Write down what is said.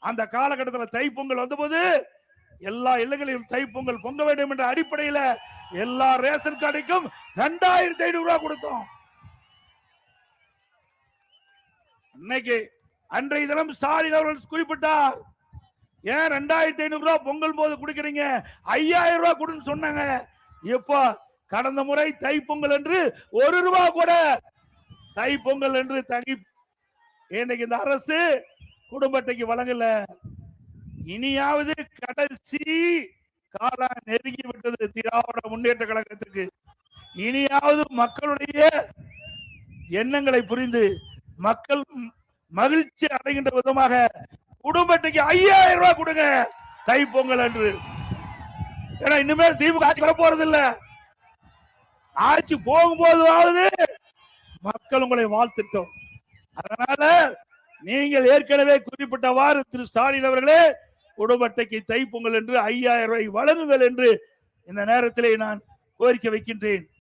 அந்த காலகட்டத்தில் தைப்பொங்கல் வந்தபோது எல்லா இல்லங்களிலும் தைப்பொங்கல் பொங்க வேண்டும் என்ற அடிப்படையில் எல்லா ரேஷன் கடைக்கும் 2500 ரூபாய் கொடுத்தோம். இன்னைக்கு அன்றைய தினம் ஸ்டாலின் அவர்கள் குறிப்பிட்டார், ஏன் 2500 ரூபாய் பொங்கல் போது கொடுக்கிறீங்க, 5000 ரூபாய் கொடுன்னு சொன்னாங்க. இப்போ கடந்த முறை தைப்பொங்கல் என்று 1 ரூபாய் கூட தைப்பொங்கல் என்று தனி இன்னைக்கு இந்த அரசு குடும்ப அட்டைக்கு வழங்கல. இனியாவது கடைசி காலம் நெருங்கி விட்டது திராவிட முன்னேற்ற கழகத்திற்கு. இனியாவது மக்களுடைய எண்ணங்களை புரிந்து மக்கள் மகிழ்ச்சி அடைகின்ற விதமாக குடும்ப அட்டைக்கு 5000 ரூபாய் கொடுங்க தைப்பொங்கல் என்று. ஏன்னா இனிமேல் திமுக ஆட்சி வர போறது இல்ல. ஆட்சி போகும்போது மக்கள் உங்களை வாழ்த்துட்டோம். அதனால நீங்கள் ஏற்கனவே குறிப்பிட்டவாறு திரு ஸ்டாலின் அவர்களே குடும்ப அட்டைக்கு தைப்பொங்கல் என்று 5000 ரூபாய் வழங்குங்கள் என்று இந்த நேரத்திலே நான் கோரிக்கை வைக்கின்றேன்.